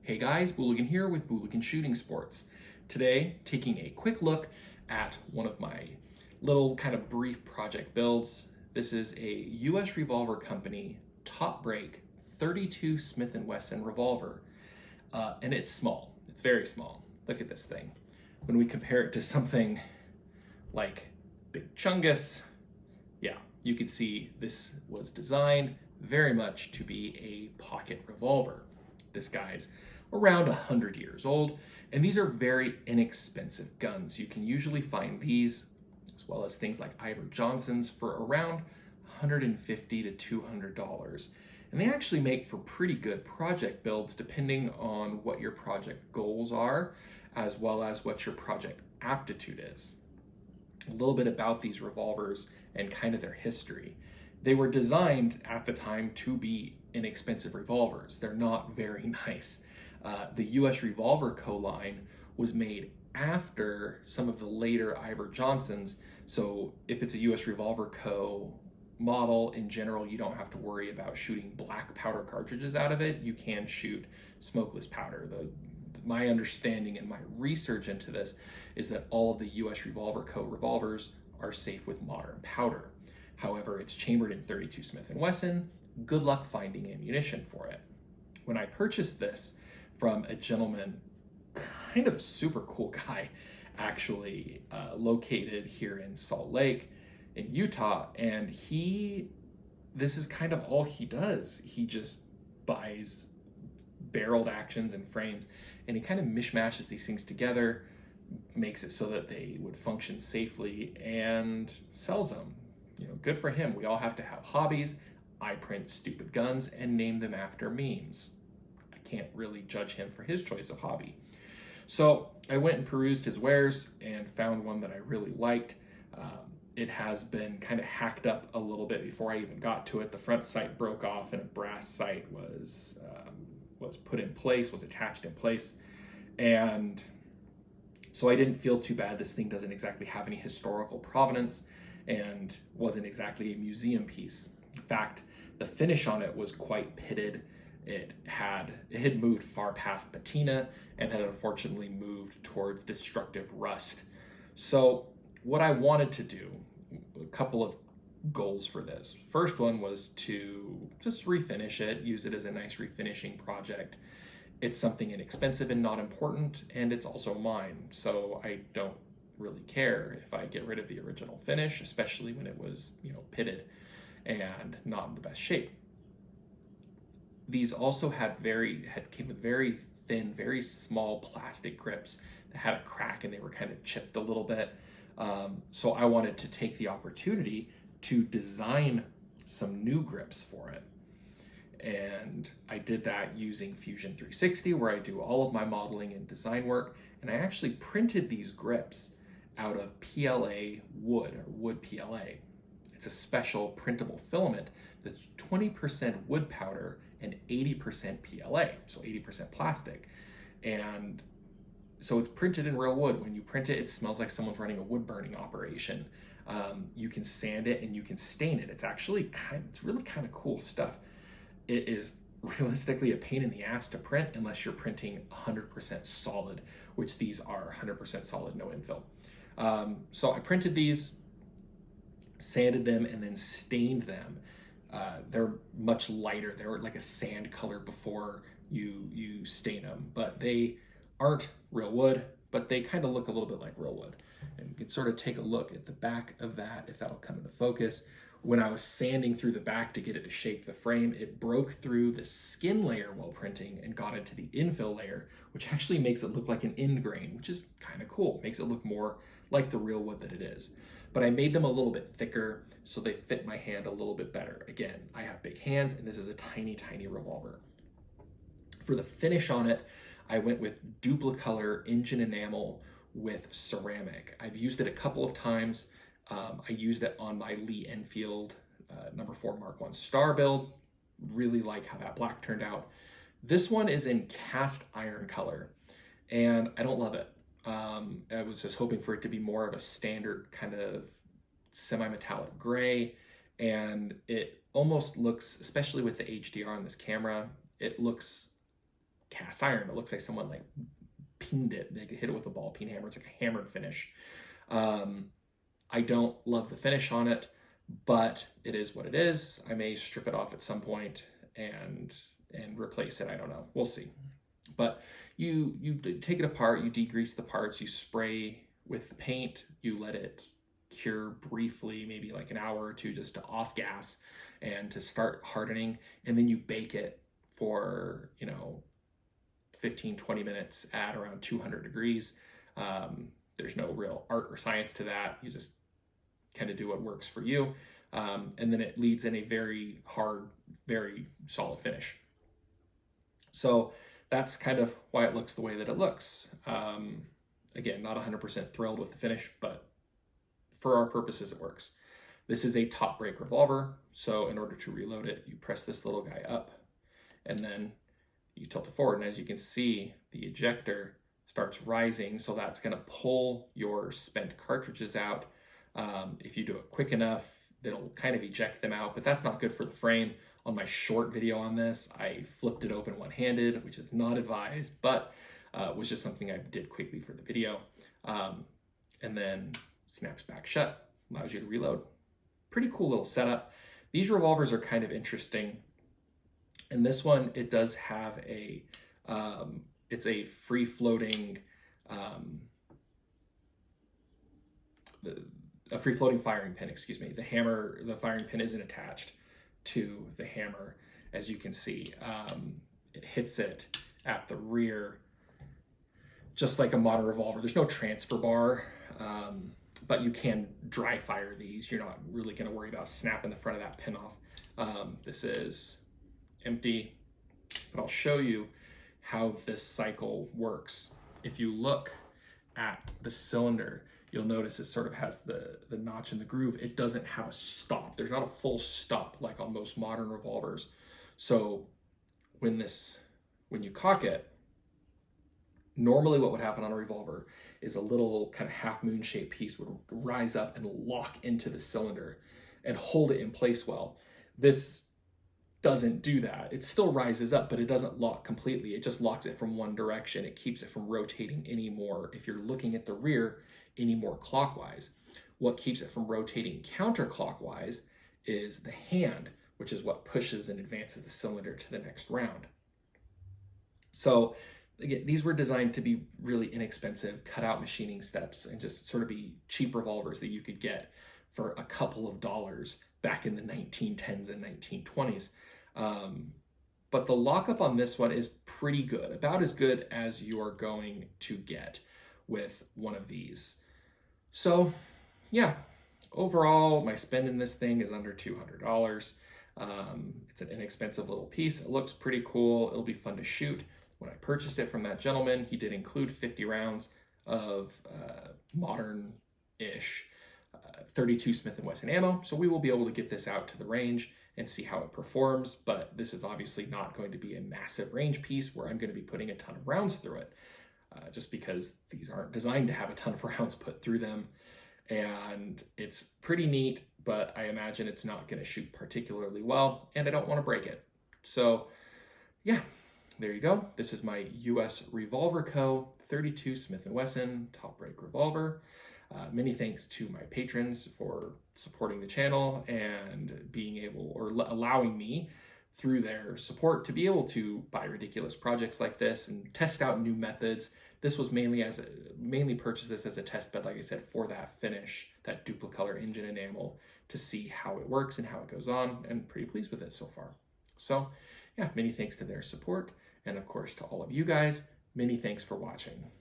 Hey guys, Booligan here with Booligan Shooting Sports. Today, taking a quick look at one of my little kind of brief project builds. This is a US Revolver Company top break 32 Smith & Wesson revolver. And it's small, it's very small. Look at this thing. When we compare it to something like Big Chungus, yeah, you can see this was designed very much to be a pocket revolver. This guy's around 100 years old, and these are very inexpensive guns. You can usually find these, as well as things like Iver Johnson's, for around $150 to $200. And they actually make for pretty good project builds depending on what your project goals are, as well as what your project aptitude is. A little bit about these revolvers and kind of their history. They were designed at the time to be inexpensive revolvers. They're not very nice. The US Revolver Co. line was made after some of the later Iver Johnsons. So if it's a US Revolver Co. model, in general, you don't have to worry about shooting black powder cartridges out of it. You can shoot smokeless powder. My understanding and my research into this is that all of the US Revolver Co. revolvers are safe with modern powder. However, it's chambered in 32 Smith & Wesson. Good luck finding ammunition for it. When I purchased this from a gentleman, kind of a super cool guy, actually located here in Salt Lake in Utah, and this is kind of all he does. He just buys barreled actions and frames, and he kind of mishmashes these things together, makes it so that they would function safely, and sells them. You know, good for him. We all have to have hobbies. I print stupid guns and name them after memes. I can't really judge him for his choice of hobby. So I went and perused his wares and found one that I really liked. It has been kind of hacked up a little bit before I even got to it. The front sight broke off and a brass sight was put in place, was attached in place. And so I didn't feel too bad. This thing doesn't exactly have any historical provenance and wasn't exactly a museum piece. In fact, the finish on it was quite pitted. It had moved far past patina and had unfortunately moved towards destructive rust. So what I wanted to do, a couple of goals for this. First one was to just refinish it, use it as a nice refinishing project. It's something inexpensive and not important, and it's also mine, so I don't really care if I get rid of the original finish, especially when it was, pitted and not in the best shape. These also came with very thin, very small plastic grips that had a crack and they were kind of chipped a little bit. So I wanted to take the opportunity to design some new grips for it. And I did that using Fusion 360, where I do all of my modeling and design work. And I actually printed these grips out of PLA wood, or wood PLA. It's a special printable filament that's 20% wood powder and 80% PLA, so 80% plastic. And so it's printed in real wood. When you print it, it smells like someone's running a wood burning operation. You can sand it and you can stain it. It's really kind of cool stuff. It is realistically a pain in the ass to print unless you're printing 100% solid, which these are 100% solid, no infill. So I printed these, sanded them, and then stained them. They're much lighter. They were like a sand color before you stain them, but they aren't real wood, but they kind of look a little bit like real wood. And you can sort of take a look at the back of that, if that'll come into focus. When I was sanding through the back to get it to shape the frame, it broke through the skin layer while printing and got into the infill layer, which actually makes it look like an end grain, which is kind of cool. Makes it look more like the real wood that it is. But I made them a little bit thicker so they fit my hand a little bit better. Again, I have big hands and this is a tiny, tiny revolver. For the finish on it, I went with Duplicolor engine enamel with ceramic. I've used it a couple of times. I used it on my Lee Enfield number 4 Mark I Star build. Really like how that black turned out. This one is in cast iron color, and I don't love it. I was just hoping for it to be more of a standard kind of semi-metallic gray, and it almost looks, especially with the HDR on this camera, it looks cast iron. It looks like someone like peened it. They hit it with a ball peen hammer. It's like a hammered finish. I don't love the finish on it, but it is what it is. I may strip it off at some point and replace it. I don't know. We'll see. But you take it apart, you degrease the parts, you spray with the paint, you let it cure briefly, maybe like an hour or two, just to off gas and to start hardening, and then you bake it for 15-20 minutes at around 200 degrees. There's no real art or science to that. You just kind of do what works for you, and then it leads in a very hard, very solid finish. So that's kind of why it looks the way that it looks. Again, not 100% thrilled with the finish, but for our purposes, it works. This is a top brake revolver, so in order to reload it, you press this little guy up, and then you tilt it forward, and as you can see, the ejector starts rising, so that's going to pull your spent cartridges out. If you do it quick enough, it'll kind of eject them out, but that's not good for the frame. On my short video on this, I flipped it open one-handed, which is not advised, but was just something I did quickly for the video. And then snaps back shut, allows you to reload. Pretty cool little setup. These revolvers are kind of interesting. And this one, it does have it's a free-floating, a free-floating firing pin, excuse me. The firing pin isn't attached to the hammer, as you can see. It hits it at the rear, just like a modern revolver. There's no transfer bar, but you can dry fire these. You're not really going to worry about snapping the front of that pin off. This is empty, but I'll show you how this cycle works. If you look at the cylinder, you'll notice it sort of has the notch in the groove. It doesn't have a stop. There's not a full stop like on most modern revolvers. So when you cock it, normally what would happen on a revolver is a little kind of half moon shaped piece would rise up and lock into the cylinder and hold it in place well. This doesn't do that. It still rises up, but it doesn't lock completely. It just locks it from one direction. It keeps it from rotating anymore, if you're looking at the rear, any more clockwise. What keeps it from rotating counterclockwise is the hand, which is what pushes and advances the cylinder to the next round. So again, these were designed to be really inexpensive, cut out machining steps, and just sort of be cheap revolvers that you could get for a couple of dollars back in the 1910s and 1920s. But the lockup on this one is pretty good, about as good as you're going to get with one of these. So yeah, overall, my spend in this thing is under $200. It's an inexpensive little piece. It looks pretty cool. It'll be fun to shoot. When I purchased it from that gentleman, he did include 50 rounds of modern-ish 32 Smith & Wesson ammo, so we will be able to get this out to the range and see how it performs, but this is obviously not going to be a massive range piece where I'm going to be putting a ton of rounds through it, just because these aren't designed to have a ton of rounds put through them. And it's pretty neat, but I imagine it's not going to shoot particularly well, and I don't want to break it. So yeah, there you go. This is my US Revolver Co. 32 Smith & Wesson top brake revolver. Many thanks to my patrons for supporting the channel and being able, or allowing me through their support, to be able to buy ridiculous projects like this and test out new methods. This was mainly purchased this as a test bed, like I said, for that finish, that Duplicolor engine enamel, to see how it works and how it goes on, and pretty pleased with it so far. So yeah, many thanks to their support, and of course to all of you guys, many thanks for watching.